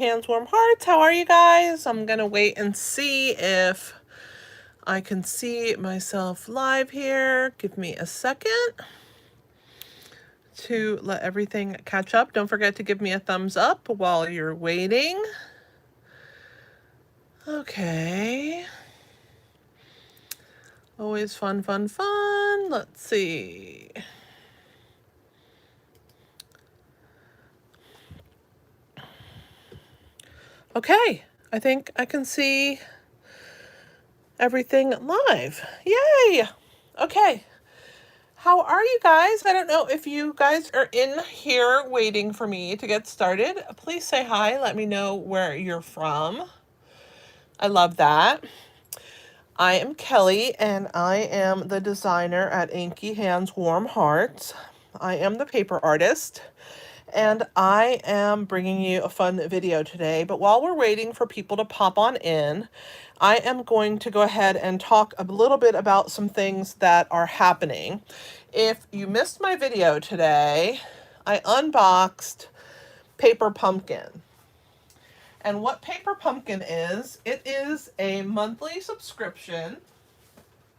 Hands, warm hearts. How are you guys? I'm gonna wait and see if I can see myself live here. Give me a second to let everything catch up. Don't forget to give me a thumbs up while you're waiting. Okay. Always fun, fun, fun. Let's see. Okay, I think I can see everything live. Yay! Okay. How are you guys? I don't know if you guys are in here waiting for me to get started. Please say hi. Let me know where you're from. I love that. I am Kelly, and I am the designer at Inky Hands Warm Hearts. I am the paper artist, and I am bringing you a fun video today. But while we're waiting for people to pop on in, I am going to go ahead and talk a little bit about some things that are happening. If you missed my video today, I unboxed Paper Pumpkin. And what Paper Pumpkin is, it is a monthly subscription.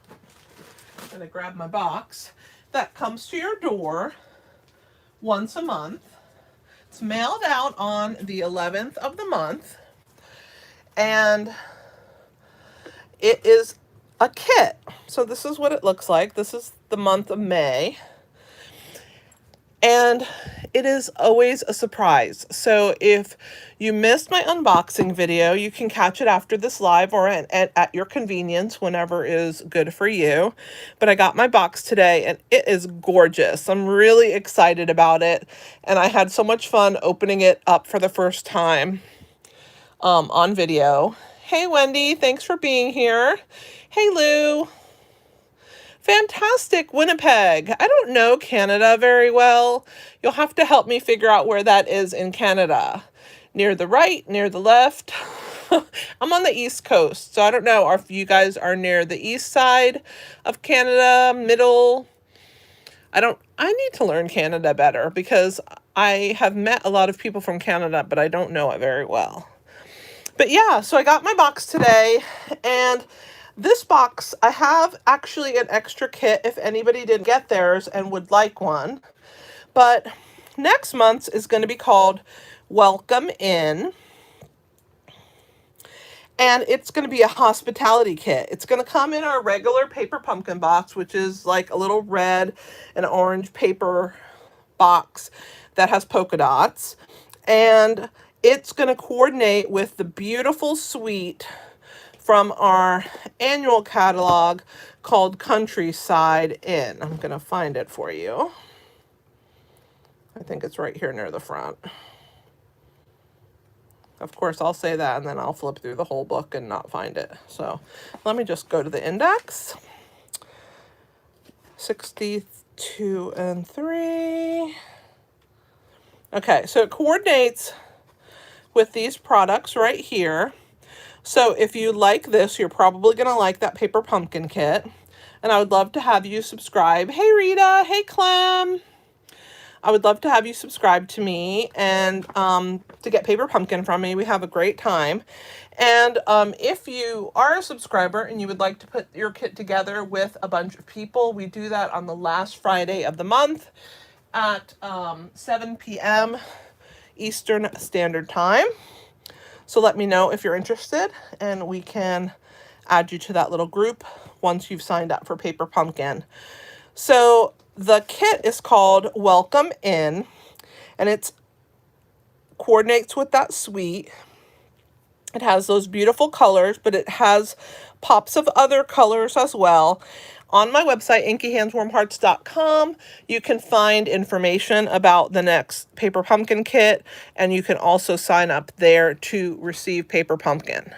I'm going to grab my box that comes to your door once a month. It's mailed out on the 11th of the month, and it is a kit. So this is what it looks like. This is the month of May, and it is always a surprise. So if you missed my unboxing video, you can catch it after this live or at your convenience, whenever is good for you. But I got my box today, and it is gorgeous. I'm really excited about it, and I had so much fun opening it up for the first time on video. Hey, Wendy, thanks for being here. Hey, Lou. Fantastic, Winnipeg. I don't know Canada very well. You'll have to help me figure out where that is in Canada. Near the right, near the left. I'm on the East Coast, so I don't know if you guys are near the east side of Canada, middle. I need to learn Canada better because I have met a lot of people from Canada, but I don't know it very well. But yeah, so I got my box today, and this box, I have actually an extra kit if anybody didn't get theirs and would like one. But next month's is going to be called Welcome In. And it's going to be a hospitality kit. It's going to come in our regular Paper Pumpkin box, which is like a little red and orange paper box that has polka dots. And it's going to coordinate with the beautiful suite from our annual catalog called Countryside Inn. I'm going to find it for you. I think it's right here near the front. Of course, I'll say that, and then I'll flip through the whole book and not find it. So let me just go to the index. 62 and 3. Okay, so it coordinates with these products right here. So if you like this, you're probably going to like that Paper Pumpkin kit. And I would love to have you subscribe. Hey, Rita. Hey, Clem. I would love to have you subscribe to me and to get Paper Pumpkin from me. We have a great time. And if you are a subscriber and you would like to put your kit together with a bunch of people, we do that on the last Friday of the month at 7 p.m. Eastern Standard Time. So let me know if you're interested, and we can add you to that little group once you've signed up for Paper Pumpkin. So the kit is called Welcome In, and it coordinates with that suite. It has those beautiful colors, but it has pops of other colors as well. On my website, inkyhandswarmhearts.com, you can find information about the next Paper Pumpkin kit, and you can also sign up there to receive Paper Pumpkin.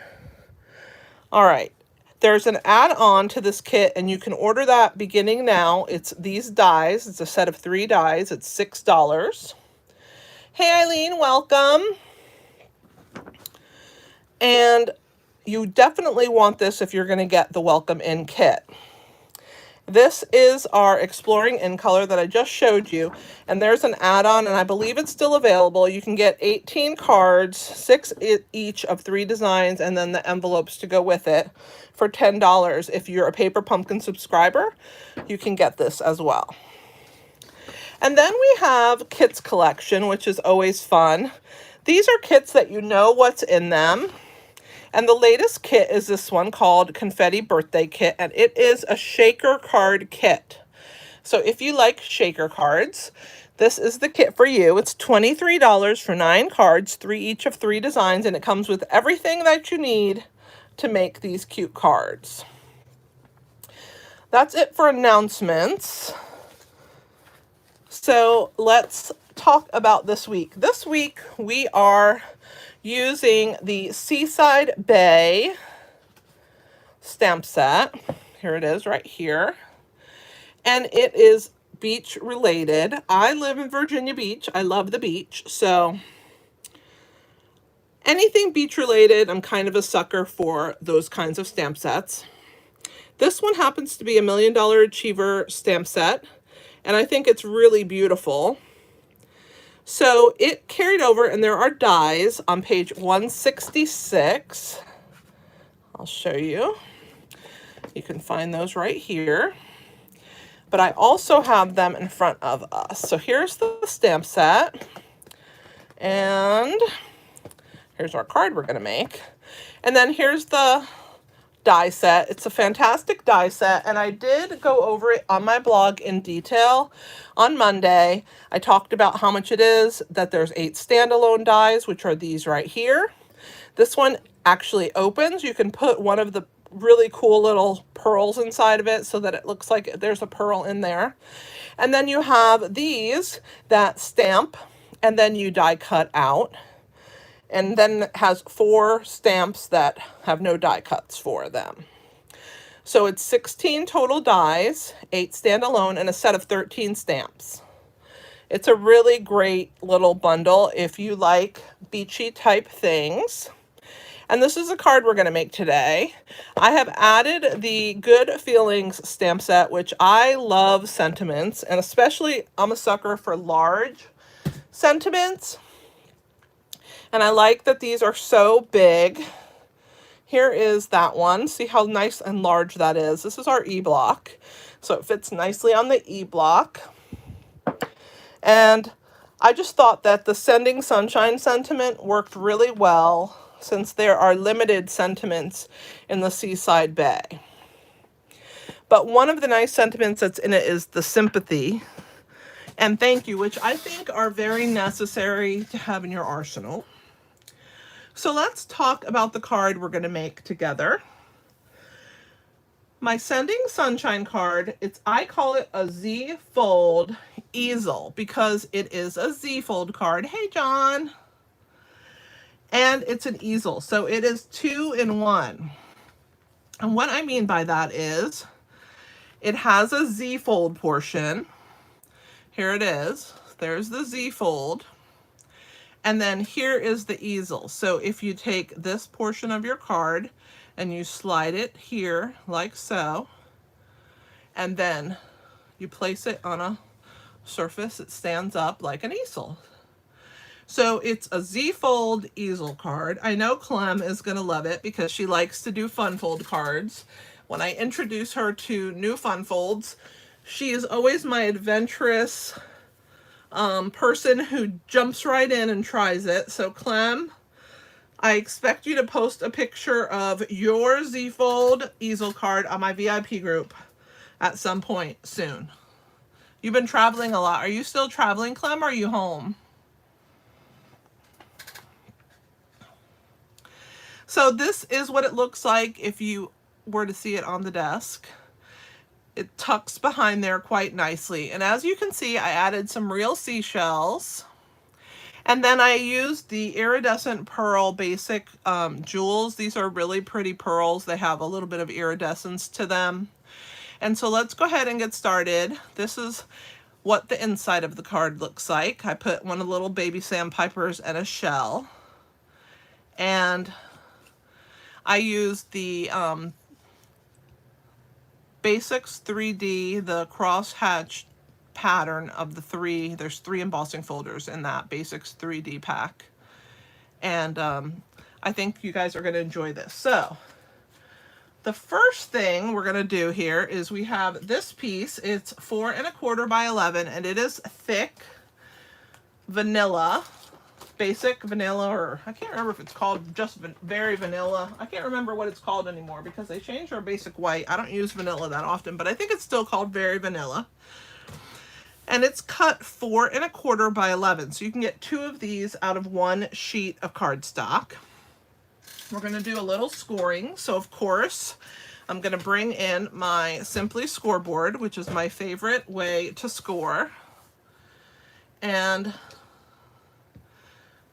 All right. There's an add-on to this kit, and you can order that beginning now. It's these dies. It's a set of 3 dies. It's $6. Hey, Eileen, welcome. And you definitely want this if you're going to get the Welcome In kit. This is our Exploring in Color that I just showed you, and there's an add-on, and I believe it's still available. You can get 18 cards, 6 each of 3 designs, and then the envelopes to go with it for $10. If you're a Paper Pumpkin subscriber, you can get this as well. And then we have Kits Collection, which is always fun. These are kits that you know what's in them. And the latest kit is this one called Confetti Birthday Kit, and it is a shaker card kit. So if you like shaker cards, this is the kit for you. It's $23 for 9 cards, 3 each of 3 designs, and it comes with everything that you need to make these cute cards. That's it for announcements. So let's talk about this week. This week we are using the Seaside Bay stamp set. Here it is right here. And it is beach related. I live in Virginia Beach. I love the beach. So anything beach related, I'm kind of a sucker for those kinds of stamp sets. This one happens to be a $1 Million Achiever stamp set. And I think it's really beautiful. So it carried over, and there are dies on page 166. I'll show you. You can find those right here. But I also have them in front of us. So here's the stamp set. And here's our card we're going to make. And then here's the die set. It's a fantastic die set, and I did go over it on my blog in detail on Monday. I talked about how much it is, that there's 8 standalone dies, which are these right here. This one actually opens. You can put one of the really cool little pearls inside of it so that it looks like there's a pearl in there. And then you have these that stamp, and then you die cut out. And then it has 4 stamps that have no die cuts for them. So it's 16 total dies, 8 standalone, and a set of 13 stamps. It's a really great little bundle if you like beachy type things. And this is a card we're going to make today. I have added the Good Feelings stamp set, which I love sentiments, and especially I'm a sucker for large sentiments. And I like that these are so big. Here is that one. See how nice and large that is. This is our E-block. So it fits nicely on the E-block. And I just thought that the Sending Sunshine sentiment worked really well, since there are limited sentiments in the Seaside Bay. But one of the nice sentiments that's in it is the Sympathy and Thank You, which I think are very necessary to have in your arsenal. So let's talk about the card we're going to make together. My Sending Sunshine card, I call it a Z-fold easel because it is a Z-fold card. Hey, John. And it's an easel, so it is 2 in 1. And what I mean by that is it has a Z-fold portion. Here it is. There's the Z-fold. And then here is the easel. So if you take this portion of your card and you slide it here like so, and then you place it on a surface, it stands up like an easel. So it's a Z-fold easel card. I know Clem is going to love it because she likes to do fun fold cards. When I introduce her to new fun folds, she is always my adventurous person who jumps right in and tries it. So Clem, I expect you to post a picture of your Z-fold easel card on my VIP group at some point soon. You've been traveling a lot. Are you still traveling, Clem, or are you home? So this is what it looks like if you were to see it on the desk. It tucks behind there quite nicely. And as you can see, I added some real seashells. And then I used the iridescent pearl basic jewels. These are really pretty pearls. They have a little bit of iridescence to them. And so let's go ahead and get started. This is what the inside of the card looks like. I put one of the little baby sandpipers and a shell. And I used the Basics 3D, the crosshatch pattern of the three. There's 3 embossing folders in that Basics 3D pack. And I think you guys are going to enjoy this. So the first thing we're going to do here is we have this piece. It's 4 1/4 by 11, and it is thick vanilla, basic vanilla, or I can't remember if it's called just very vanilla. I can't remember what it's called anymore because they changed our basic white. I don't use vanilla that often, but I think it's still called very vanilla. And it's cut 4 1/4 by 11. So you can get 2 of these out of 1 sheet of cardstock. We're going to do a little scoring. So of course, I'm going to bring in my Simply scoreboard, which is my favorite way to score. And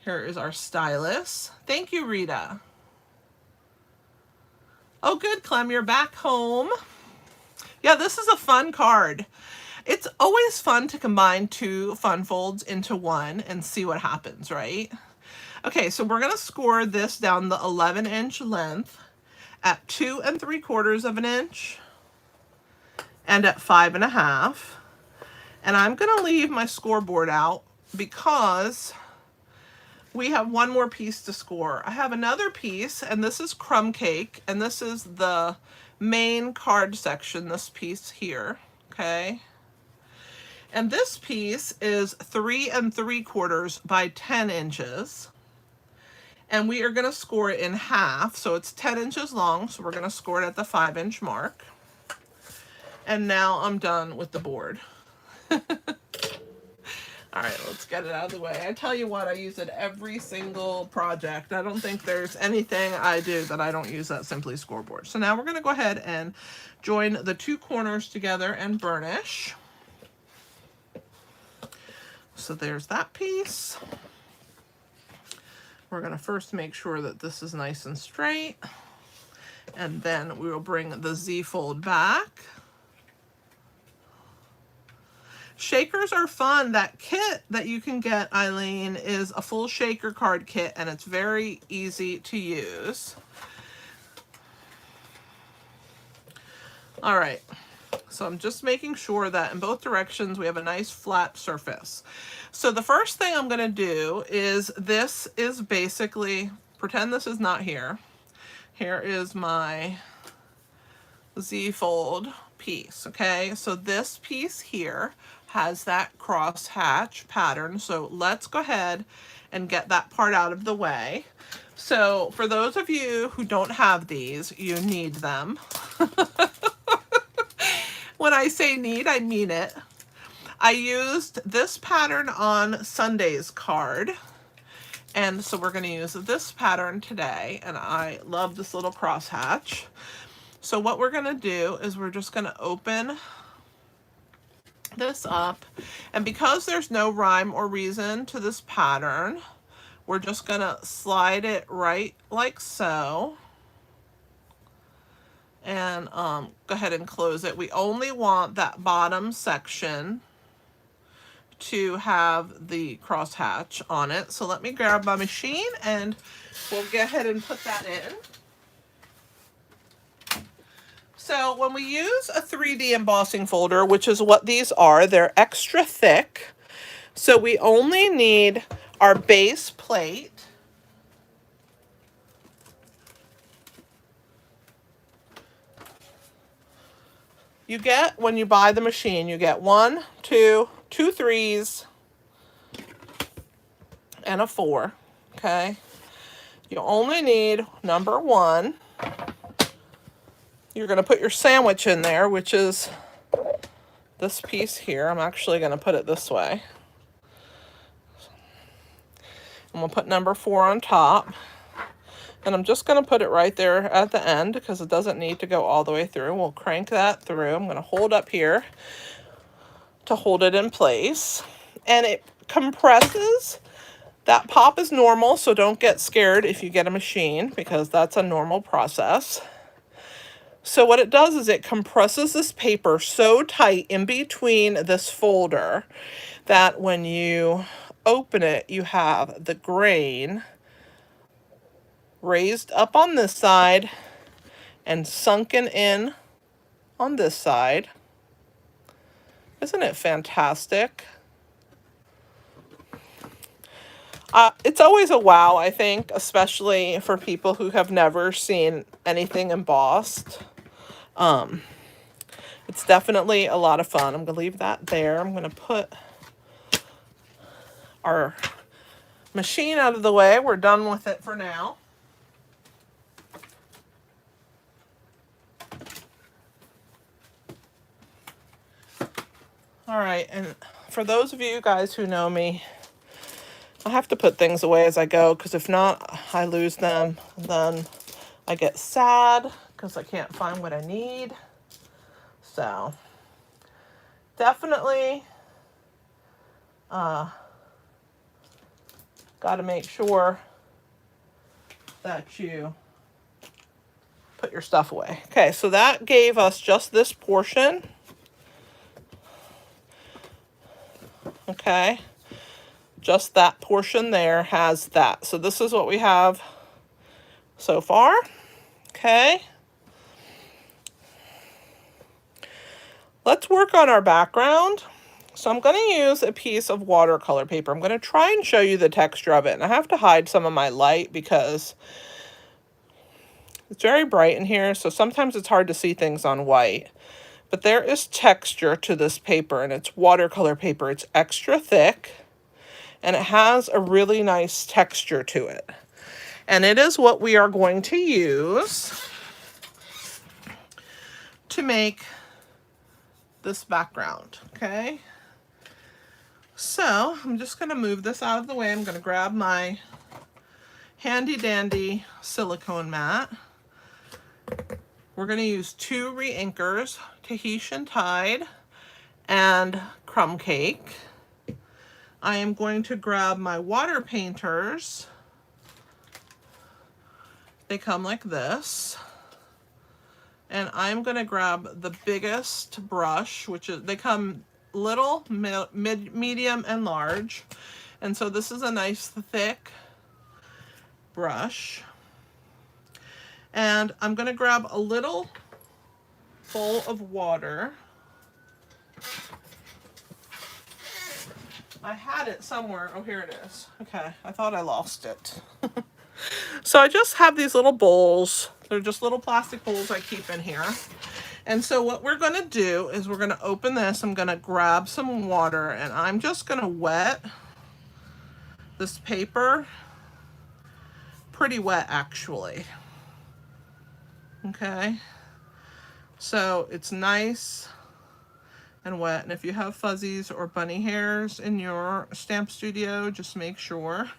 here is our stylus. Thank you, Rita. Oh, good, Clem, you're back home. Yeah, this is a fun card. It's always fun to combine 2 fun folds into one and see what happens, right? Okay, so we're going to score this down the 11-inch length at 2 3/4 of an inch and at 5 1/2. And I'm going to leave my scoreboard out because we have one more piece to score. I have another piece, and this is crumb cake, and this is the main card section, this piece here, okay? And this piece is 3 3/4 by 10 inches. And we are going to score it in half, so it's 10 inches long, so we're going to score it at the 5-inch mark. And now I'm done with the board. All right, let's get it out of the way. I tell you what, I use it every single project. I don't think there's anything I do that I don't use that Simply scoreboard. So now we're going to go ahead and join the 2 corners together and burnish. So there's that piece. We're going to first make sure that this is nice and straight. And then we will bring the Z fold back. Shakers are fun. That kit that you can get, Eileen, is a full shaker card kit, and it's very easy to use. All right, so I'm just making sure that in both directions we have a nice flat surface. So the first thing I'm going to do is, this is basically, pretend this is not here. Here is my Z fold piece, okay? So this piece here has that cross hatch pattern. So let's go ahead and get that part out of the way. So for those of you who don't have these, you need them. When I say need, I mean it. I used this pattern on Sunday's card. And so we're going to use this pattern today. And I love this little crosshatch. So what we're going to do is we're just going to open this up, and because there's no rhyme or reason to this pattern, we're just going to slide it right like so, and go ahead and close it. We only want that bottom section to have the crosshatch on it. So let me grab my machine and we'll go ahead and put that in. So when we use a 3D embossing folder, which is what these are, they're extra thick. So we only need our base plate. You get, when you buy the machine, you get 1, 2, 2 3s, and a 4, okay? You only need number 1. You're going to put your sandwich in there, which is this piece here. I'm actually going to put it this way. And we'll put number 4 on top. And I'm just going to put it right there at the end because it doesn't need to go all the way through. We'll crank that through. I'm going to hold up here to hold it in place. And it compresses. That pop is normal, so don't get scared if you get a machine because that's a normal process. So what it does is it compresses this paper so tight in between this folder that when you open it, you have the grain raised up on this side and sunken in on this side. Isn't it fantastic? It's always a wow, I think, especially for people who have never seen anything embossed. It's definitely a lot of fun. I'm going to leave that there. I'm going to put our machine out of the way. We're done with it for now. All right, and for those of you guys who know me, I have to put things away as I go, because if not, I lose them. Then I get sad because I can't find what I need. So definitely got to make sure that you put your stuff away. Okay, so that gave us just this portion. Okay, just that portion there has that. So this is what we have so far. Okay. Let's work on our background. So I'm going to use a piece of watercolor paper. I'm going to try and show you the texture of it. And I have to hide some of my light because it's very bright in here. So sometimes it's hard to see things on white. But there is texture to this paper, and it's watercolor paper. It's extra thick, and it has a really nice texture to it. And it is what we are going to use to make this background, okay? So I'm just going to move this out of the way. I'm going to grab my handy dandy silicone mat. We're going to use 2 re-inkers, Tahitian Tide and Crumb Cake. I am going to grab my water painters. They come like this. And I'm going to grab the biggest brush, which is, they come little, medium, and large. And so this is a nice thick brush. And I'm going to grab a little bowl of water. I had it somewhere. Oh, here it is. Okay, I thought I lost it. So I just have these little bowls. They're just little plastic bowls I keep in here. And so what we're going to do is we're going to open this. I'm going to grab some water, and I'm just going to wet this paper. Pretty wet, actually. Okay. So it's nice and wet. And if you have fuzzies or bunny hairs in your stamp studio, just make sure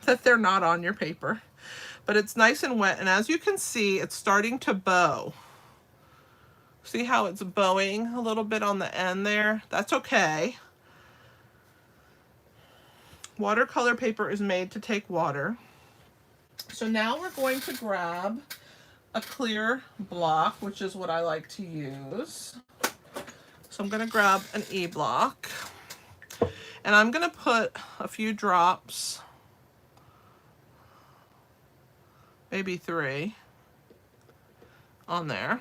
that they're not on your paper. But it's nice and wet. And as you can see, it's starting to bow. See how it's bowing a little bit on the end there? That's okay. Watercolor paper is made to take water. So now we're going to grab a clear block, which is what I like to use. So I'm going to grab an E-block, and I'm going to put a few drops, maybe 3, on there.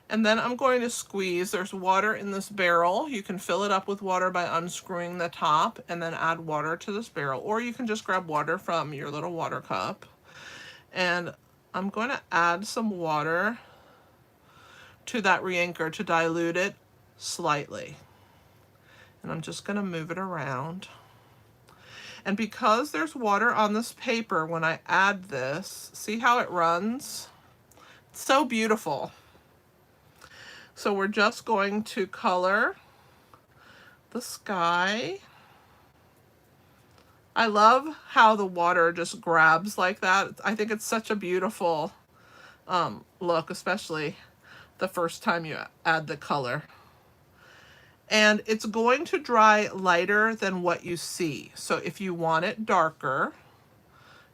And then I'm going to squeeze. There's water in this barrel. You can fill it up with water by unscrewing the top and then add water to this barrel. Or you can just grab water from your little water cup. And I'm going to add some water to that re-inker to dilute it slightly. And I'm just going to move it around. And because there's water on this paper, when I add this, see how it runs? It's so beautiful. So we're just going to color the sky. I love how the water just grabs like that. I think it's such a beautiful look, especially the first time you add the color. And it's going to dry lighter than what you see. So if you want it darker,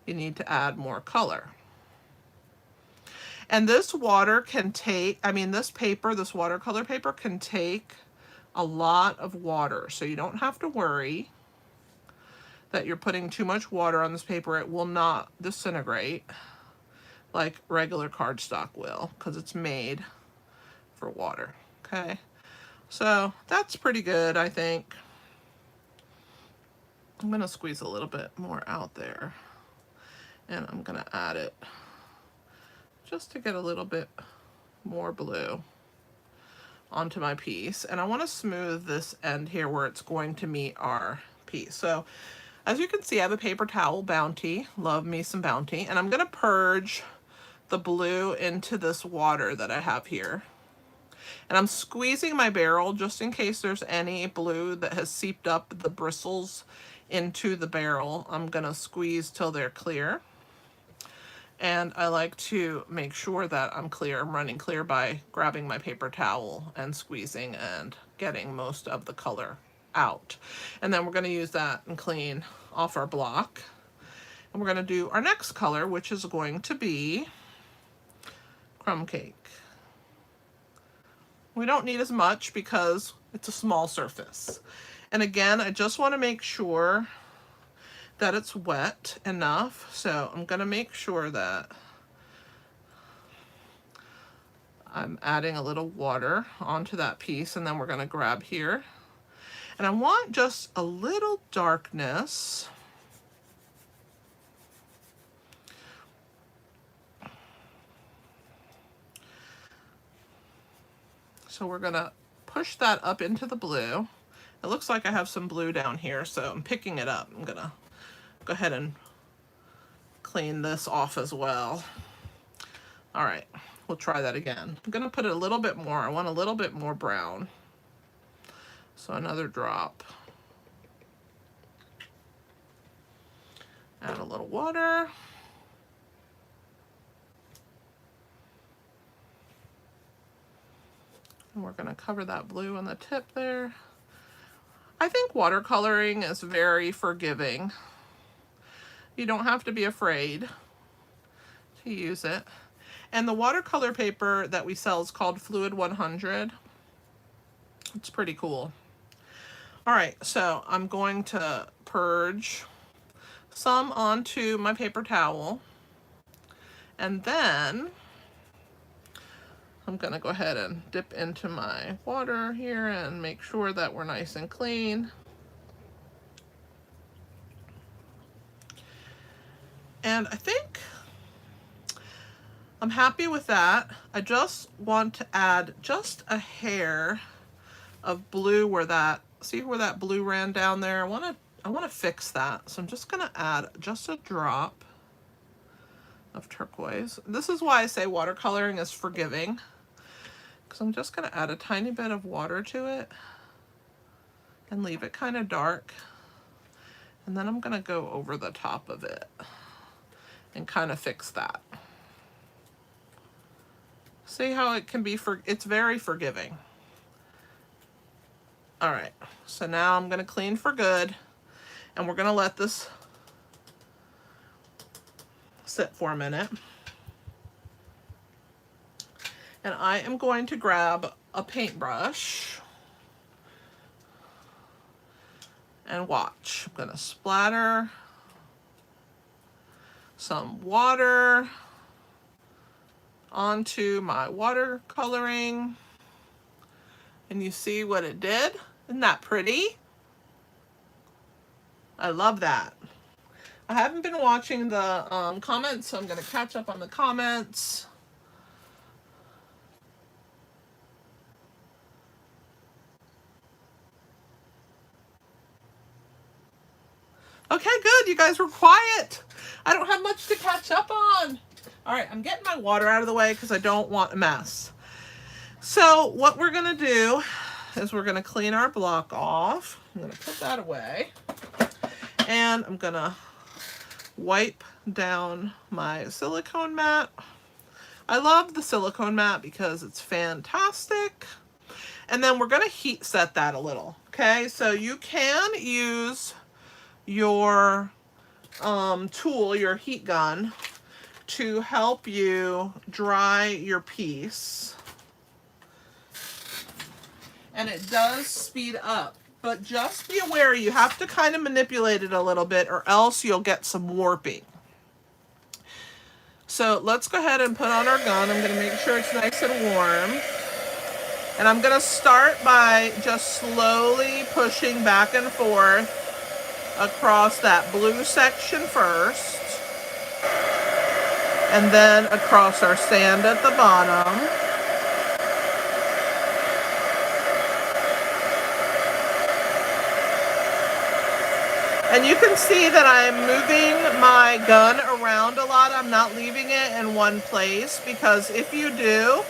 you need to add more color. And this water can take, this paper, this watercolor paper can take a lot of water. So you don't have to worry that you're putting too much water on this paper, it will not disintegrate like regular cardstock will, because it's made for water. Okay, so that's pretty good, I think. I'm gonna squeeze a little bit more out there, and I'm gonna add it just to get a little bit more blue onto my piece. And I want to smooth this end here where it's going to meet our piece. So as you can see, I have a paper towel, Bounty, love me some Bounty, and I'm going to purge the blue into this water that I have here. And I'm squeezing my barrel just in case there's any blue that has seeped up the bristles into the barrel. I'm going to squeeze till they're clear. And I like to make sure that I'm clear. I'm running clear by grabbing my paper towel and squeezing and getting most of the color out. And then we're going to use that and clean off our block. And we're going to do our next color, which is going to be Crumb Cake. We don't need as much because it's a small surface. And again, I just want to make sure that it's wet enough. So I'm going to make sure that I'm adding a little water onto that piece, and then we're going to grab here. And I want just a little darkness. So we're going to push that up into the blue. It looks like I have some blue down here, so I'm picking it up. I'm going to go ahead and clean this off as well. All right, we'll try that again. I'm going to put a little bit more. I want a little bit more brown. So another drop. Add a little water. And we're going to cover that blue on the tip there. I think watercoloring is very forgiving. You don't have to be afraid to use it. And the watercolor paper that we sell is called Fluid 100. It's pretty cool. All right, so I'm going to purge some onto my paper towel. And then I'm going to go ahead and dip into my water here and make sure that we're nice and clean. And I think I'm happy with that. I just want to add just a hair of blue where that, see where that blue ran down there? I want to fix that. So I'm just going to add just a drop of turquoise. This is why I say watercoloring is forgiving, because I'm just going to add a tiny bit of water to it and leave it kind of dark. And then I'm going to go over the top of it and kind of fix that. See how it can be, it's very forgiving. All right, so now I'm gonna clean for good, and we're gonna let this sit for a minute. And I am going to grab a paintbrush and watch. I'm gonna splatter some water onto my watercoloring, and you see what it did? Isn't that pretty? I love that. I haven't been watching the comments, so I'm going to catch up on the comments. Okay, good. You guys were quiet. I don't have much to catch up on. All right, I'm getting my water out of the way because I don't want a mess. So what we're going to do is we're going to clean our block off. I'm going to put that away. And I'm going to wipe down my silicone mat. I love the silicone mat because it's fantastic. And then we're going to heat set that a little. Okay, so you can use your tool, your heat gun, to help you dry your piece. And it does speed up But just be aware, you have to kind of manipulate it a little bit or else you'll get some warping. So let's go ahead and put on our gun. I'm going to make sure it's nice and warm. And I'm going to start by just slowly pushing back and forth across that blue section first. And then across our sand at the bottom. And you can see that I'm moving my gun around a lot. I'm not leaving it in one place because if you do,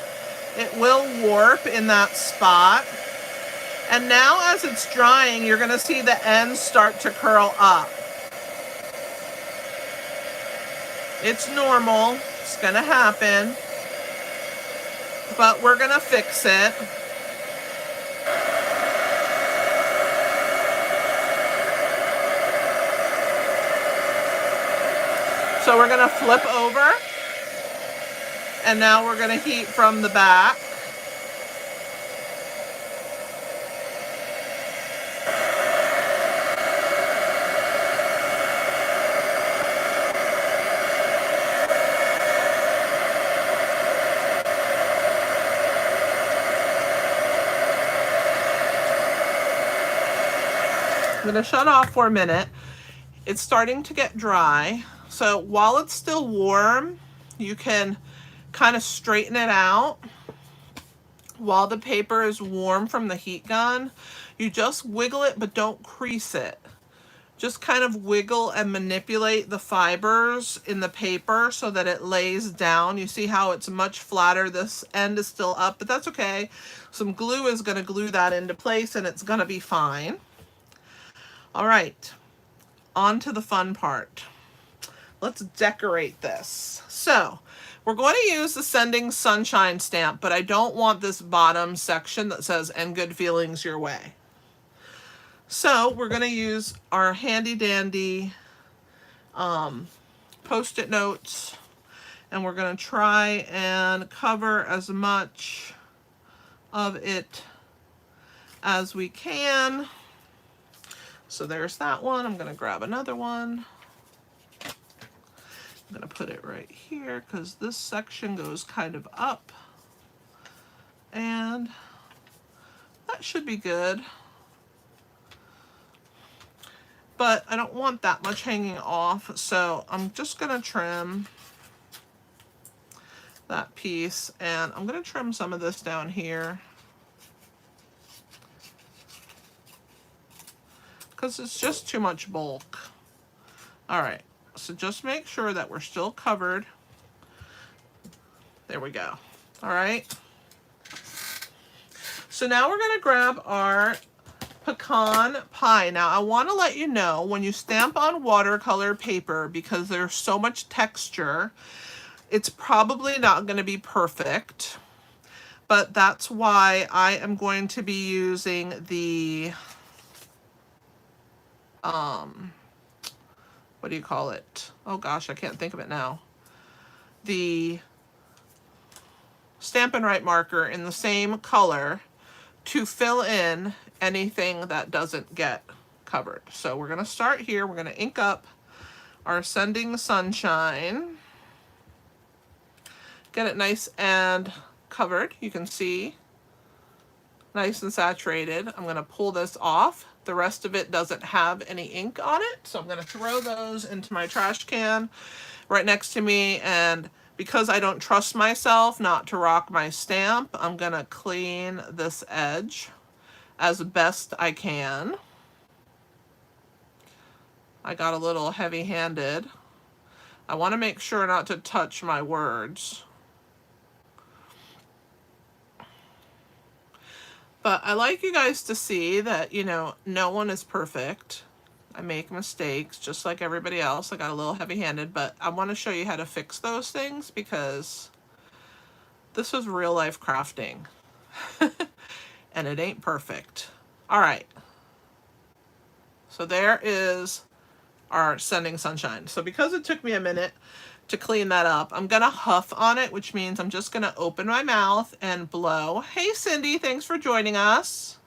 it will warp in that spot. And now as it's drying, you're going to see the ends start to curl up. It's normal. It's going to happen. But we're going to fix it. So we're going to flip over. And now we're going to heat from the back. I'm going to shut off for a minute. It's starting to get dry. So while it's still warm, you can kind of straighten it out. While the paper is warm from the heat gun, you just wiggle it, but don't crease it. Just kind of wiggle and manipulate the fibers in the paper so that it lays down. You see how it's much flatter. This end is still up, but that's okay. Some glue is going to glue that into place and it's going to be fine. All right, on to the fun part. Let's decorate this. So we're going to use the Sending Sunshine stamp, but I don't want this bottom section that says "and good feelings your way." So we're going to use our handy dandy Post-it notes, and we're going to try and cover as much of it as we can. So there's that one. I'm going to grab another one. I'm going to put it right here because this section goes kind of up. And that should be good. But I don't want that much hanging off, so I'm just going to trim that piece. And I'm going to trim some of this down here, because it's just too much bulk. All right, so just make sure that we're still covered. There we go. All right. So now we're going to grab our pecan pie. Now I want to let you know, when you stamp on watercolor paper, because there's so much texture, it's probably not going to be perfect. But that's why I am going to be using the what do you call it? Oh gosh, I can't think of it now. The Stampin' Up marker in the same color to fill in anything that doesn't get covered. So we're going to start here. We're going to ink up our Sending Sunshine. Get it nice and covered. You can see, nice and saturated. I'm going to pull this off. The rest of it doesn't have any ink on it, so I'm going to throw those into my trash can right next to me. And because I don't trust myself not to rock my stamp, I'm going to clean this edge as best I can. I got a little heavy-handed. I want to make sure not to touch my words. But I like you guys to see that, you know, no one is perfect. I make mistakes just like everybody else. I got a little heavy-handed, but I want to show you how to fix those things because this is real life crafting. And it ain't perfect. All right. So there is our Sending Sunshine. So because it took me a minute to clean that up, I'm gonna huff on it, which means I'm just gonna open my mouth and blow. Hey Cindy, thanks for joining us.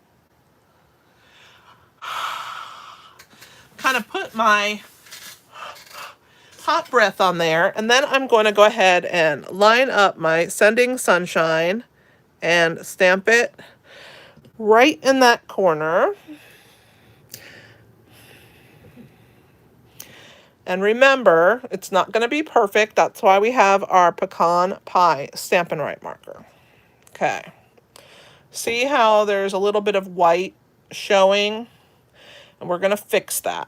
kind of put my hot breath on there, and then I'm going to go ahead and line up my Sending Sunshine and stamp it right in that corner. And remember, it's not going to be perfect. That's why we have our pecan pie Stampin' Right marker. Okay. See how there's a little bit of white showing? And we're going to fix that.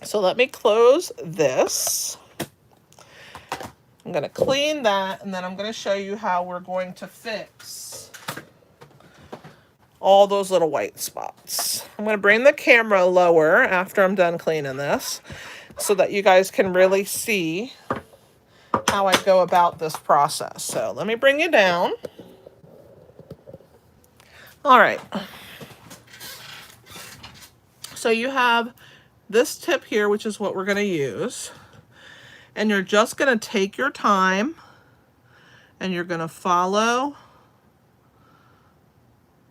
So let me close this. I'm going to clean that, and then I'm going to show you how we're going to fix all those little white spots. I'm going to bring the camera lower after I'm done cleaning this so that you guys can really see how I go about this process. So let me bring you down. All right. So you have this tip here, which is what we're going to use. And you're just going to take your time and you're going to follow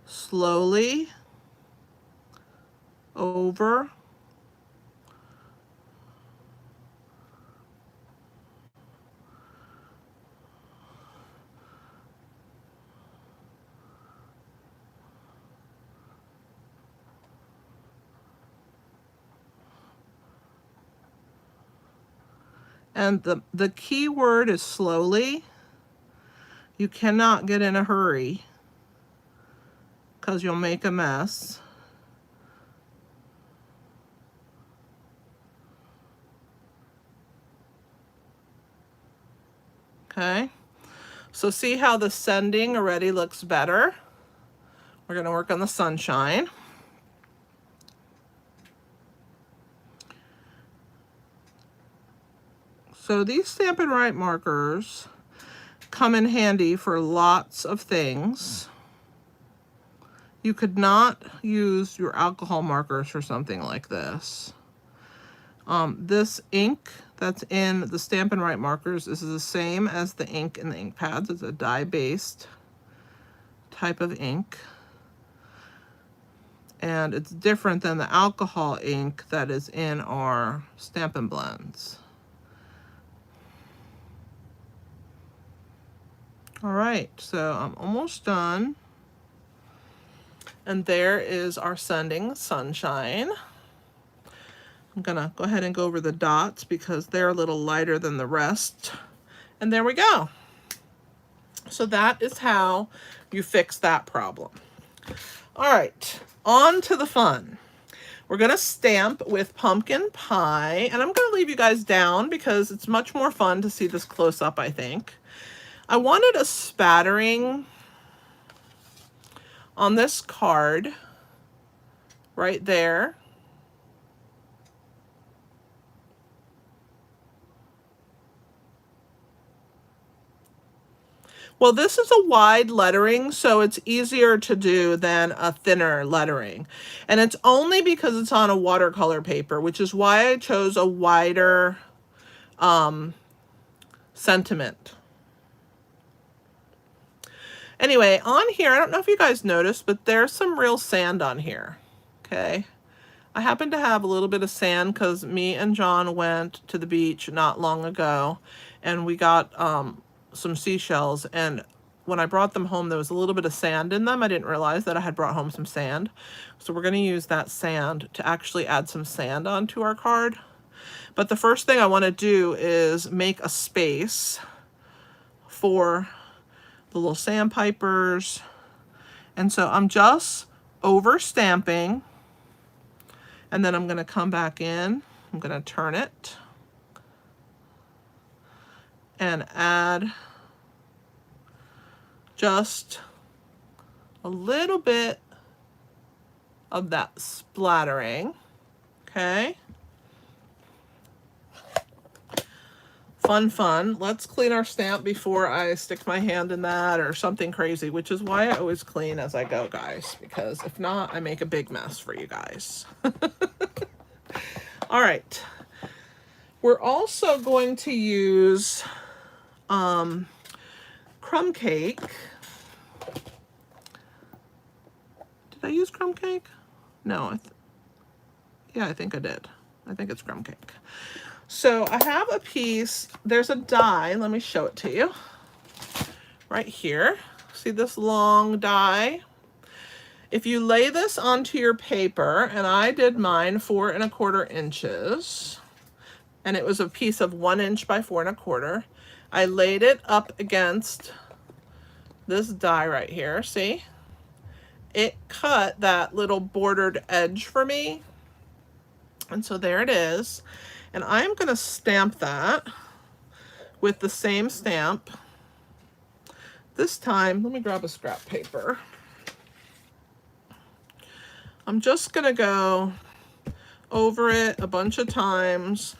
slowly over and the key word is slowly. You cannot get in a hurry because you'll make a mess. Okay, so see how the sending already looks better? We're going to work on the sunshine. So these Stampin' Right markers come in handy for lots of things. You could not use your alcohol markers for something like this. This ink that's in the Stampin' Right markers is the same as the ink in the ink pads. It's a dye-based type of ink. And it's different than the alcohol ink that is in our Stampin' Blends. All right, so I'm almost done. And there is our Sending Sunshine. I'm gonna go ahead and go over the dots because they're a little lighter than the rest. And there we go. So that is how you fix that problem. All right, on to the fun. We're gonna stamp with pumpkin pie, and I'm gonna leave you guys down because it's much more fun to see this close up, I think. I wanted a spattering on this card right there. Well, this is a wide lettering, so it's easier to do than a thinner lettering. And it's only because it's on a watercolor paper, which is why I chose a wider sentiment. Anyway, on here, I don't know if you guys noticed, but there's some real sand on here, okay? I happen to have a little bit of sand because me and John went to the beach not long ago, and we got some seashells, and when I brought them home, there was a little bit of sand in them. I didn't realize that I had brought home some sand. So we're going to use that sand to actually add some sand onto our card. But the first thing I want to do is make a space for the little sandpipers. And so I'm just over stamping, and then I'm going to come back in. I'm going to turn it and add just a little bit of that splattering, okay? Fun, fun. Let's clean our stamp before I stick my hand in that or something crazy, which is why I always clean as I go, guys, because if not, I make a big mess for you guys. All right. We're also going to use crumb cake. Did I use crumb cake? No. Yeah, I think I did. I think it's crumb cake. So I have a piece, there's a die, let me show it to you. Right here, see this long die? If you lay this onto your paper, and I did mine 4¼ inches, and it was a piece of 1 inch by 4¼ I laid it up against this die right here, see? It cut that little bordered edge for me. And so there it is. And I'm gonna stamp that with the same stamp. This time, let me grab a scrap paper. I'm just gonna go over it a bunch of times.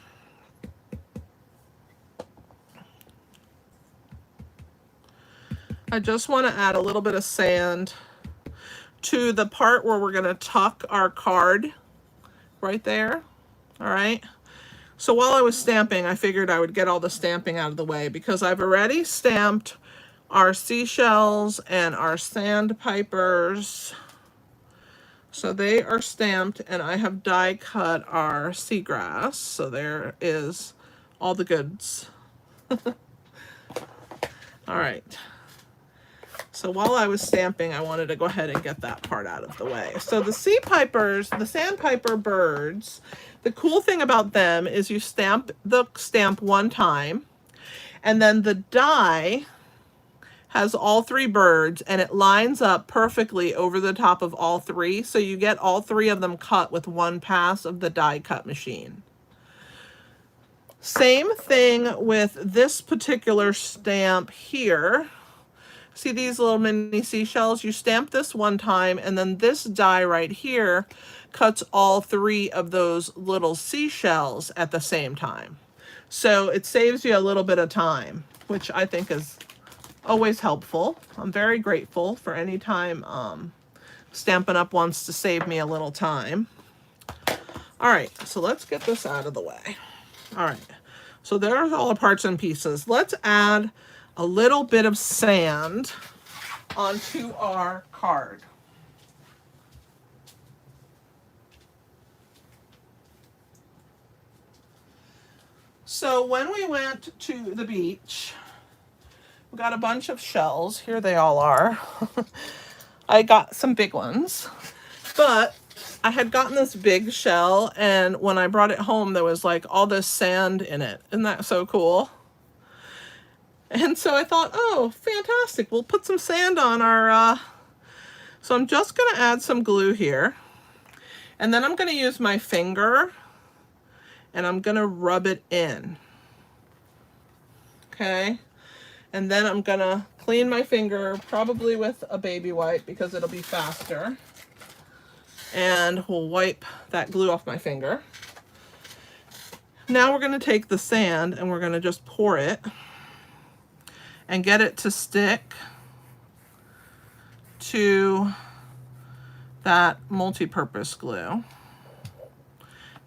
I just want to add a little bit of sand to the part where we're going to tuck our card right there. All right. So while I was stamping, I figured I would get all the stamping out of the way because I've already stamped our seashells and our sandpipers. So they are stamped, and I have die cut our seagrass. So there is all the goods. All right. So while I was stamping, I wanted to go ahead and get that part out of the way. So the the sandpiper birds, the cool thing about them is you stamp the stamp one time, and then the die has all 3 birds, and it lines up perfectly over the top of all 3. So you get all 3 of them cut with one pass of the die cut machine. Same thing with this particular stamp here. See these little mini seashells? You stamp this one time, and then this die right here cuts all 3 of those little seashells at the same time. So it saves you a little bit of time, which I think is always helpful. I'm very grateful for any time Stampin' Up! Wants to save me a little time. All right, so let's get this out of the way. All right, so there's all the parts and pieces. Let's add a little bit of sand onto our card. So when we went to the beach, we got a bunch of shells. Here they all are. I got some big ones, but I had gotten this big shell, and when I brought it home, there was like all this sand in it. Isn't that so cool? And so I thought, oh, fantastic. We'll put some sand on our, so I'm just going to add some glue here. And then I'm going to use my finger, and I'm going to rub it in. Okay. And then I'm going to clean my finger, probably with a baby wipe because it'll be faster. And we'll wipe that glue off my finger. Now we're going to take the sand and we're going to just pour it and get it to stick to that multi-purpose glue.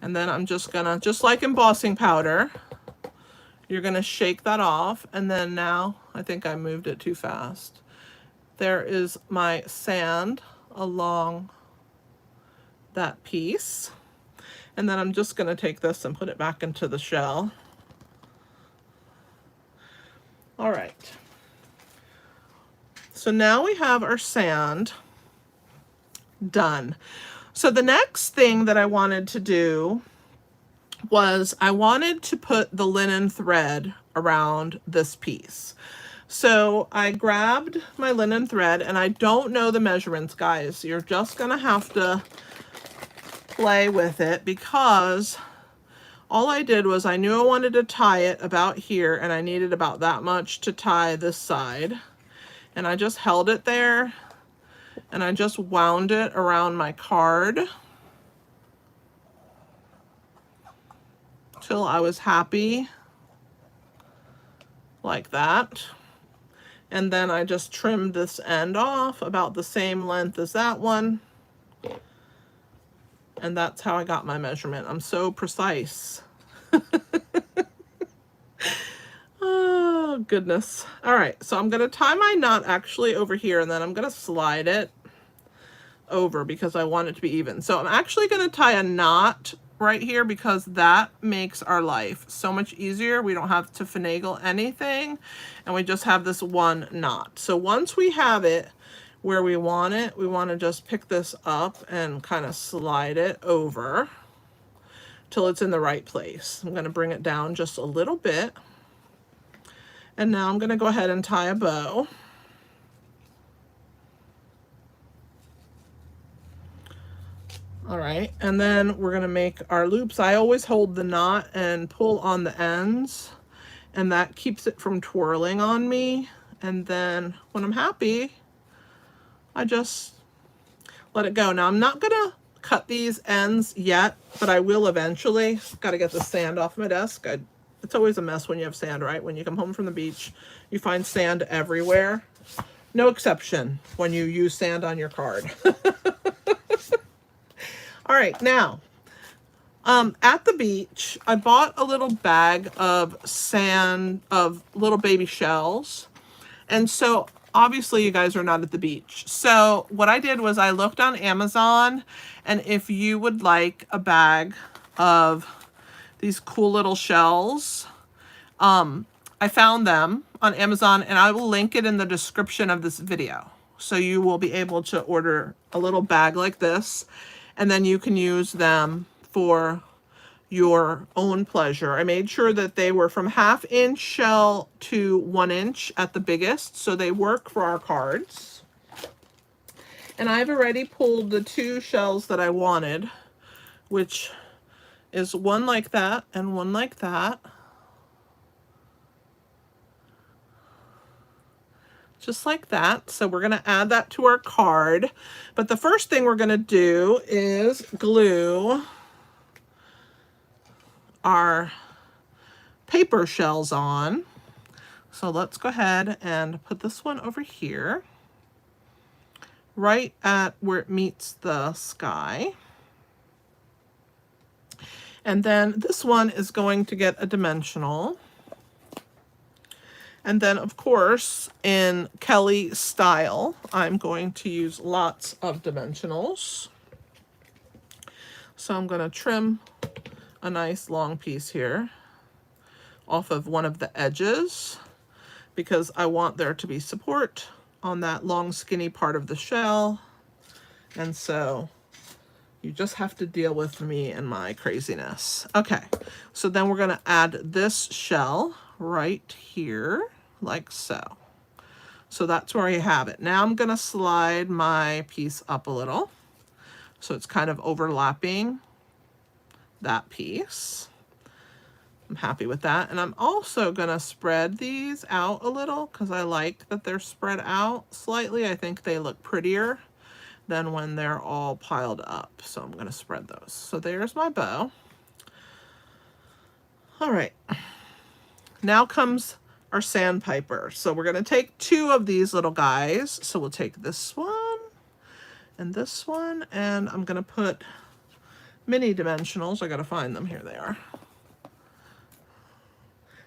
And then I'm just gonna, just like embossing powder, you're gonna shake that off. And then now, I think I moved it too fast. There is my sand along that piece. And then I'm just gonna take this and put it back into the shell. All right, so now we have our sand done. So the next thing that I wanted to do was I wanted to put the linen thread around this piece. So I grabbed my linen thread, and I don't know the measurements, guys. You're just gonna have to play with it because all I did was I knew I wanted to tie it about here, and I needed about that much to tie this side. And I just held it there, and I just wound it around my card till I was happy, like that. And then I just trimmed this end off about the same length as that one. And that's how I got my measurement. I'm so precise. Oh, goodness. All right, so I'm going to tie my knot actually over here, and then I'm going to slide it over because I want it to be even. So I'm actually going to tie a knot right here because that makes our life so much easier. We don't have to finagle anything, and we just have this one knot. So once we have it where we want it, we want to just pick this up and kind of slide it over till it's in the right place. I'm going to bring it down just a little bit. And now I'm going to go ahead and tie a bow. All right, and then we're gonna make our loops. I always hold the knot and pull on the ends, and that keeps it from twirling on me. And then when I'm happy, I just let it go. Now I'm not gonna cut these ends yet, but I will eventually. Gotta get the sand off my desk. It's always a mess when you have sand, right? When you come home from the beach, you find sand everywhere. No exception when you use sand on your card. All right, now, at the beach, I bought a little bag of sand, of little baby shells. And so, obviously, you guys are not at the beach. So, what I did was I looked on Amazon, and if you would like a bag of these cool little shells, I found them on Amazon, and I will link it in the description of this video. So, you will be able to order a little bag like this. And then you can use them for your own pleasure. I made sure that they were from 1/2 inch shell to 1 inch at the biggest, so they work for our cards. And I've already pulled the 2 shells that I wanted, which is one like that and one like that. Just like that. So we're going to add that to our card. But the first thing we're going to do is glue our paper shells on. So let's go ahead and put this one over here, right at where it meets the sky. And then this one is going to get a dimensional. And then, of course, in Kelly style, I'm going to use lots of dimensionals. So I'm going to trim a nice long piece here off of one of the edges because I want there to be support on that long skinny part of the shell. And so you just have to deal with me and my craziness. Okay, so then we're going to add this shell right here, like so. So that's where you have it. Now I'm going to slide my piece up a little so it's kind of overlapping that piece. I'm happy with that. And I'm also going to spread these out a little because I like that they're spread out slightly. I think they look prettier than when they're all piled up. So I'm going to spread those. So there's my bow. All right. Now comes our sandpiper. So we're going to take 2 of these little guys. So we'll take this one and this one, and I'm going to put mini dimensionals. I got to find them. Here they are.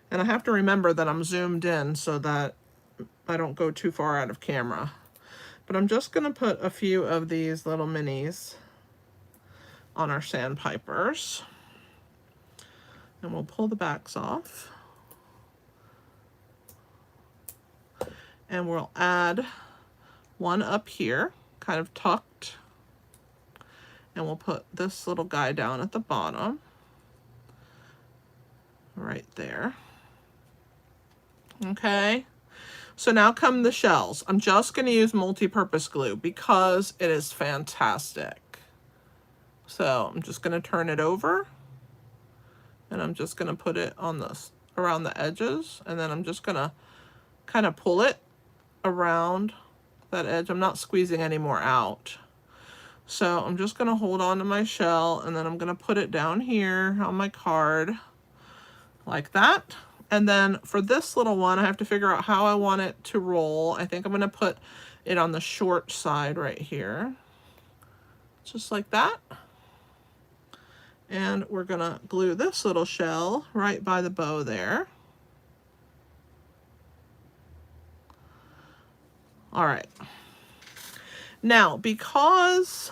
And I have to remember that I'm zoomed in so that I don't go too far out of camera. But I'm just going to put a few of these little minis on our sandpipers. And we'll pull the backs off. And we'll add one up here, kind of tucked. And we'll put this little guy down at the bottom, right there. Okay, so now come the shells. I'm just going to use multi-purpose glue because it is fantastic. So I'm just going to turn it over, and I'm just going to put it on this around the edges, and then I'm just going to kind of pull it around that edge. I'm not squeezing any more out. So I'm just going to hold on to my shell, and then I'm going to put it down here on my card like that. And then for this little one, I have to figure out how I want it to roll. I think I'm going to put it on the short side right here, just like that. And we're going to glue this little shell right by the bow there. All right. Now, because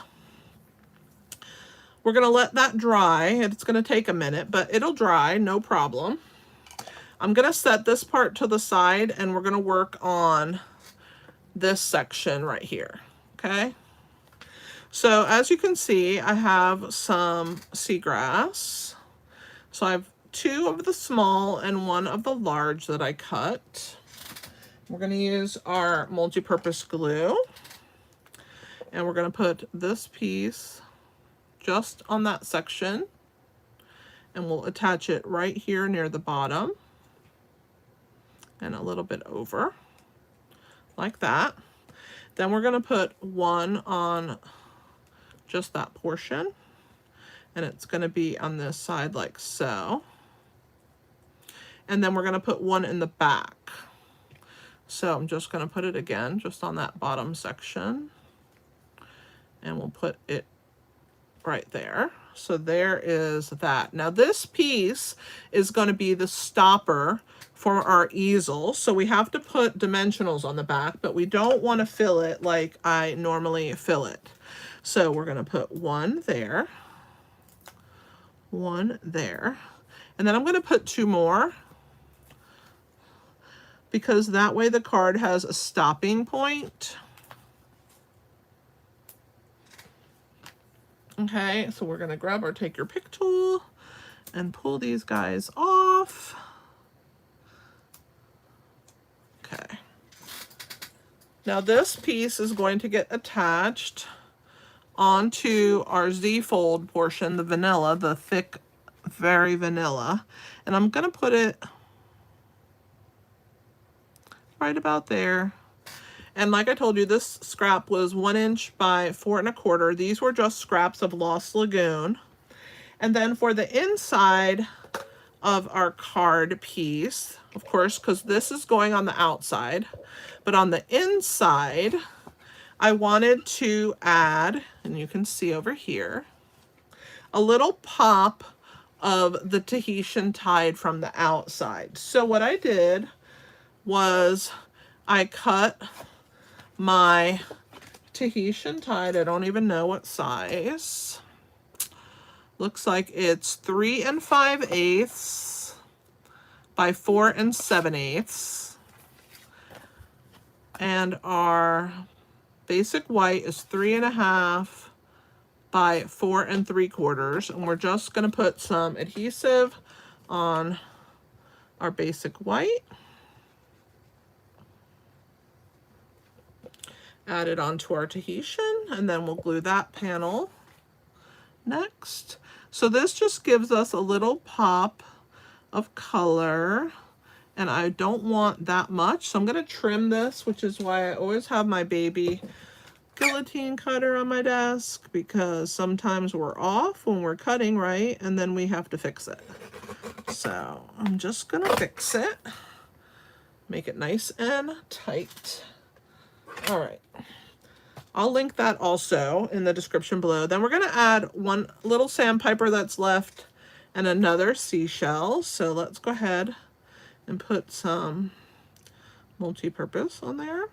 we're gonna let that dry, it's gonna take a minute, but it'll dry, no problem. I'm gonna set this part to the side and we're gonna work on this section right here, okay? So as you can see, I have some seagrass. So I have 2 of the small and 1 of the large that I cut. We're gonna use our multi-purpose glue and we're gonna put this piece just on that section and we'll attach it right here near the bottom and a little bit over like that. Then we're gonna put 1 on just that portion and it's gonna be on this side like so. And then we're gonna put 1 in the back. So I'm just gonna put it again just on that bottom section and we'll put it right there. So there is that. Now this piece is going to be the stopper for our easel. So we have to put dimensionals on the back, but we don't want to fill it like I normally fill it. So we're going to put 1 there, 1 there, and then I'm going to put 2 more because that way the card has a stopping point. Okay, so we're gonna grab our take your pick tool and pull these guys off. Okay. Now this piece is going to get attached onto our Z-fold portion, the vanilla, the thick, very vanilla. And I'm gonna put it right about there. And like I told you, this scrap was 1 inch by 4 1/4. These were just scraps of Lost Lagoon. And then for the inside of our card piece, of course, because this is going on the outside, but on the inside, I wanted to add, and you can see over here, a little pop of the Tahitian tide from the outside. So what I did was I cut my Tahitian tide, I don't even know what size. Looks like it's 3 5/8 by 4 7/8. And our basic white is 3 1/2 by 4 3/4. And we're just gonna put some adhesive on our basic white. Add it onto our Tahitian, and then we'll glue that panel next. So this just gives us a little pop of color, and I don't want that much, so I'm going to trim this, which is why I always have my baby guillotine cutter on my desk, because sometimes we're off when we're cutting, right? And then we have to fix it. So I'm just going to fix it, make it nice and tight. All right, I'll link that also in the description below. Then we're going to add 1 little sandpiper that's left and another seashell. So let's go ahead and put some multi-purpose on there.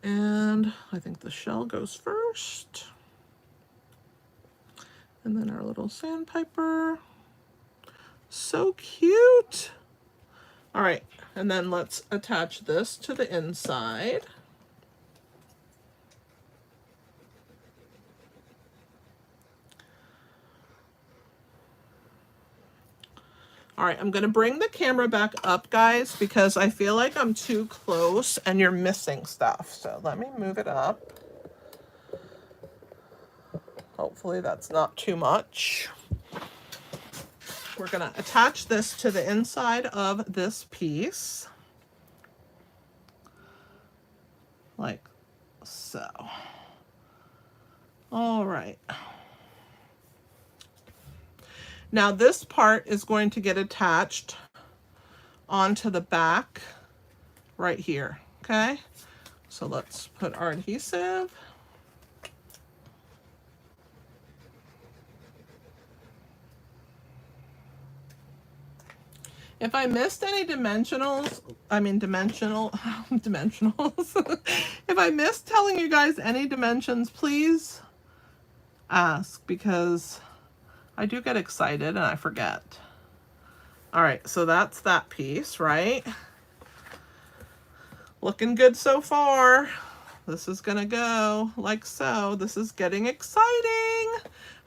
And I think the shell goes first. And then our little sandpiper. So cute. All right, and then let's attach this to the inside. All right, I'm gonna bring the camera back up, guys, because I feel like I'm too close and you're missing stuff. So let me move it up. Hopefully that's not too much. We're gonna attach this to the inside of this piece, like so. All right. Now this part is going to get attached onto the back right here, okay? So let's put our adhesive. If I missed any dimensionals, I mean dimensional, dimensionals. If I missed telling you guys any dimensions, please ask, because I do get excited and I forget. All right, so that's that piece, right? Looking good so far. This is gonna go like so. This is getting exciting.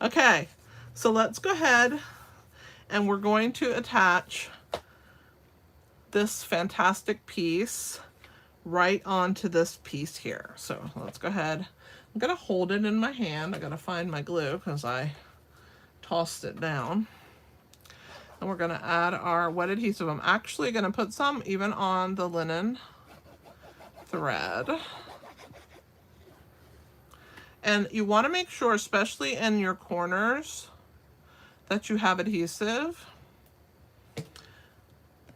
Okay, so let's go ahead and we're going to attach this fantastic piece right onto this piece here. So let's go ahead. I'm gonna hold it in my hand. I gotta find my glue because I tossed it down. And we're gonna add our wet adhesive. I'm actually gonna put some even on the linen thread. And you wanna make sure, especially in your corners, that you have adhesive,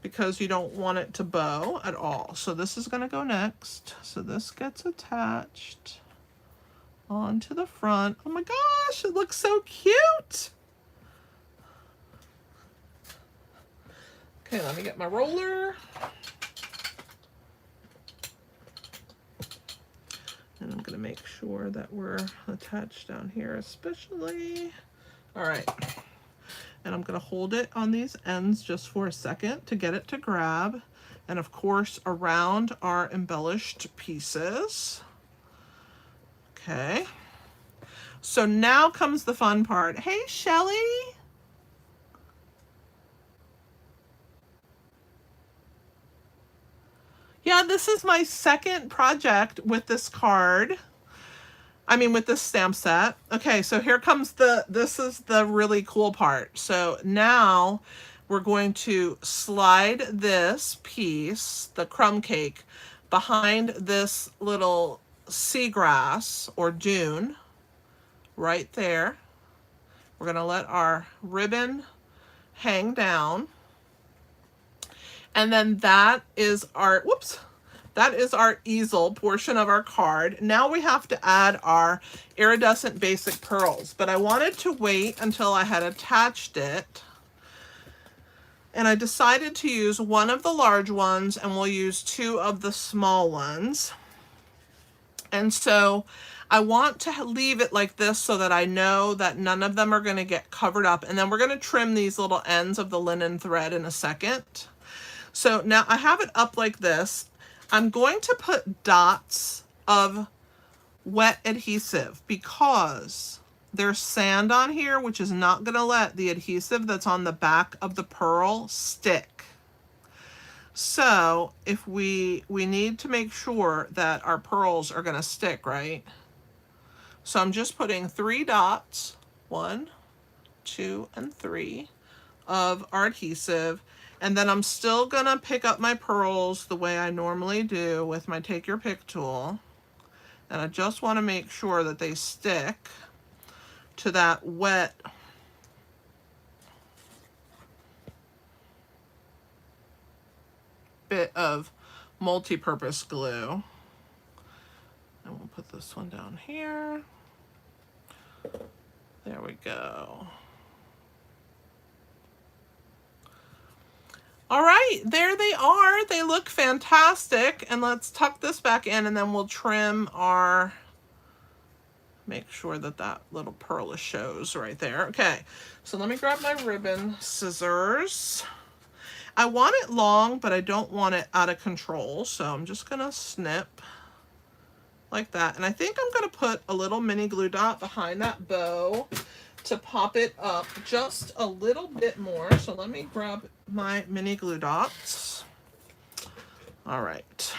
because you don't want it to bow at all. So this is gonna go next. So this gets attached onto the front. Oh my gosh, it looks so cute. Okay, let me get my roller. And I'm gonna make sure that we're attached down here especially. All right. And I'm gonna hold it on these ends just for a second to get it to grab. And of course, around our embellished pieces. Okay. So now comes the fun part. Hey, Shelly. Yeah, this is my second project with this card. I mean, with this stamp set. Okay, so here comes this is the really cool part. So now we're going to slide this piece, the crumb cake, behind this little seagrass or dune right there. We're gonna let our ribbon hang down. And then that is our, whoops, that is our easel portion of our card. Now we have to add our iridescent basic pearls, but I wanted to wait until I had attached it. And I decided to use one of the large ones and we'll use two of the small ones. And so I want to leave it like this so that I know that none of them are going to get covered up. And then we're going to trim these little ends of the linen thread in a second. So now I have it up like this. I'm going to put dots of wet adhesive because there's sand on here, which is not going to let the adhesive that's on the back of the pearl stick. So if we need to make sure that our pearls are going to stick, right? So I'm just putting 3 dots, 1, 2, and 3 of our adhesive. And then I'm still gonna pick up my pearls the way I normally do with my Take Your Pick tool. And I just wanna make sure that they stick to that wet bit of multi-purpose glue. And we'll put this one down here. There we go. All right, there they are. They look fantastic. And let's tuck this back in and then we'll trim our, make sure that that little pearl shows right there. Okay, so let me grab my ribbon scissors. I want it long, but I don't want it out of control. So I'm just gonna snip like that. And I think I'm gonna put a little mini glue dot behind that bow to pop it up just a little bit more. So let me grab my mini glue dots. All right.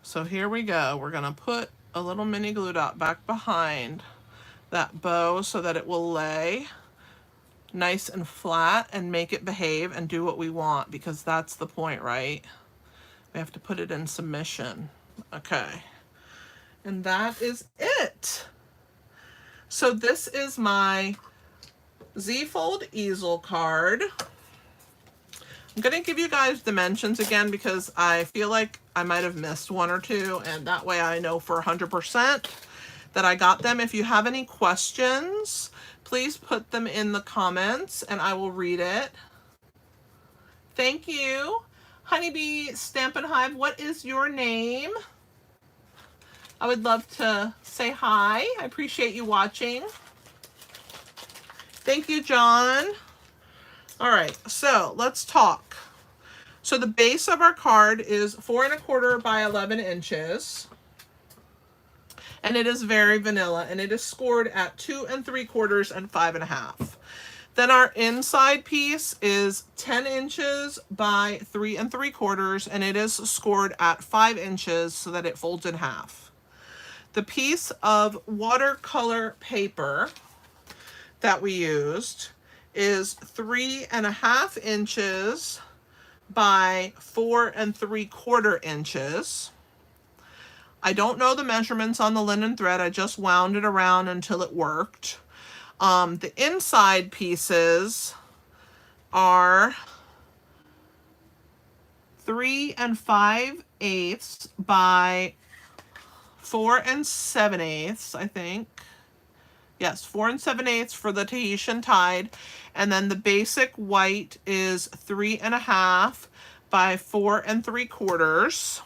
So here we go. We're gonna put a little mini glue dot back behind that bow so that it will lay nice and flat and make it behave and do what we want, because that's the point, right? We have to put it in submission. Okay, and that is it. So this is my Z-fold easel card. I'm gonna give you guys dimensions again because I feel like I might have missed one or two, and that way I know for 100% that I got them. If you have any questions, please put them in the comments and I will read it. Thank you. Honeybee Stampin' Hive, what is your name? I would love to say hi. I appreciate you watching. Thank you, John. All right, so let's talk. So the base of our card is 4 1/4 by 11 inches. And it is very vanilla, and it is scored at 2 3/4 and 5 1/2. Then our inside piece is 10 inches by 3 3/4, and it is scored at 5 inches so that it folds in half. The piece of watercolor paper that we used is 3 1/2 inches by 4 3/4 inches. I don't know the measurements on the linen thread. I just wound it around until it worked. The inside pieces are 3 5/8 by 4 7/8, I think. Yes, 4 7/8 for the Tahitian Tide. And then the basic white is 3 1/2 by 4 3/4.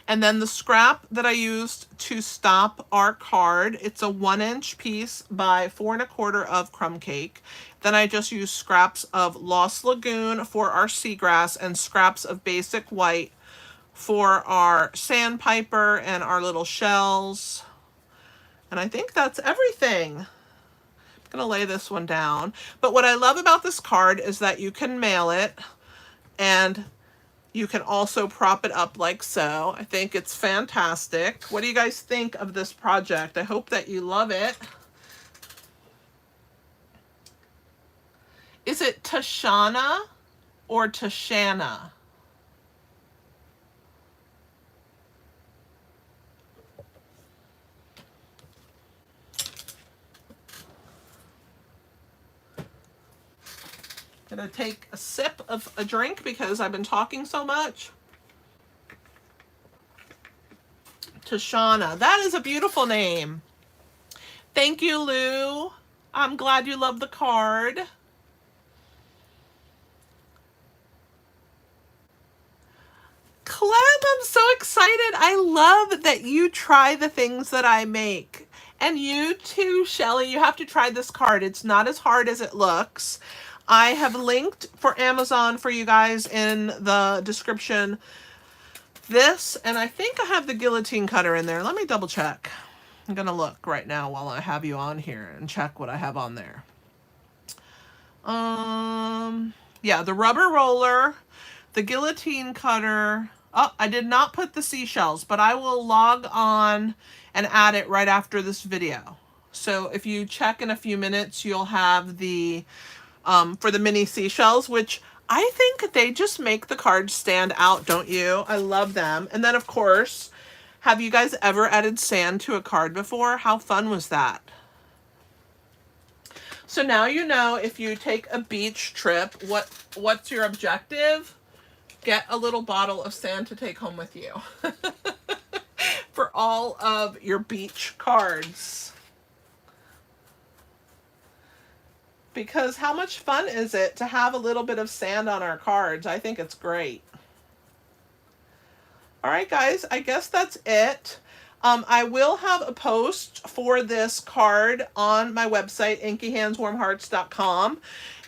And then the scrap that I used to stop our card, it's a 1-inch piece by 4 1/4 of crumb cake. Then I just used scraps of Lost Lagoon for our seagrass and scraps of basic white for our sandpiper and our little shells. And I think that's everything. I'm gonna lay this one down. But what I love about this card is that you can mail it and you can also prop it up like so. I think it's fantastic. What do you guys think of this project? I hope that you love it. Is it Tashana or Tashana? Gonna take a sip of a drink because I've been talking so much. Tashana, that is a beautiful name. Thank you, Lou. I'm glad you love the card. Clem, I'm so excited. I love that you try the things that I make. And you too, Shelly, you have to try this card. It's not as hard as it looks. I have linked for Amazon for you guys in the description. This, and I think I have the guillotine cutter in there. Let me double check. I'm gonna look right now while I have you on here and check what I have on there. Yeah, the rubber roller, the guillotine cutter. Oh, I did not put the seashells, but I will log on and add it right after this video. So if you check in a few minutes, you'll have the for the mini seashells, which I think they just make the cards stand out, don't you? I love them. And then, of course, have you guys ever added sand to a card before? How fun was that? So now you know if you take a beach trip, what's your objective? Get a little bottle of sand to take home with you for all of your beach cards. Because how much fun is it to have a little bit of sand on our cards? I think it's great. All right, guys, I guess that's it. I will have a post for this card on my website, inkyhandswarmhearts.com.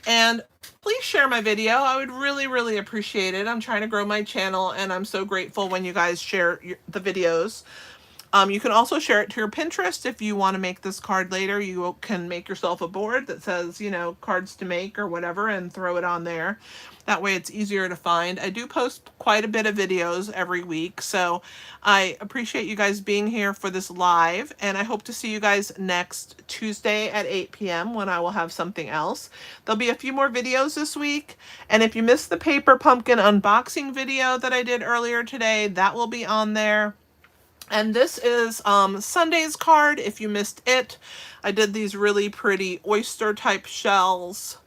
And please share my video. I would really, really appreciate it. I'm trying to grow my channel, and I'm so grateful when you guys share the videos. You can also share it to your Pinterest if you want to make this card later. You can make yourself a board that says, you know, cards to make or whatever and throw it on there. That way it's easier to find. I do post quite a bit of videos every week, so I appreciate you guys being here for this live, and I hope to see you guys next Tuesday at 8 p.m. when I will have something else. There'll be a few more videos this week, and if you missed the paper pumpkin unboxing video that I did earlier today, that will be on there. And this is Sunday's card, if you missed it. I did these really pretty oyster type shells.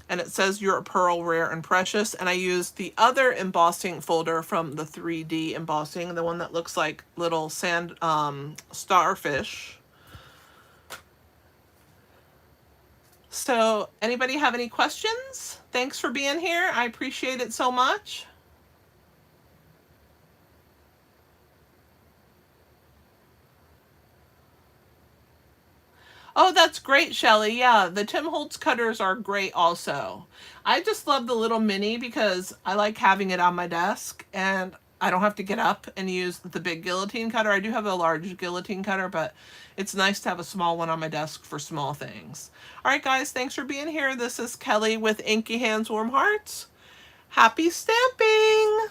And it says You're a Pearl, Rare and Precious. And I used the other embossing folder from the 3D embossing, the one that looks like little sand starfish. So anybody have any questions? Thanks for being here. I appreciate it so much. Oh, that's great, Shelly. Yeah, the Tim Holtz cutters are great also. I just love the little mini because I like having it on my desk and I don't have to get up and use the big guillotine cutter. I do have a large guillotine cutter, but it's nice to have a small one on my desk for small things. All right, guys, thanks for being here. This is Kelly with Inky Hands, Warm Hearts. Happy stamping!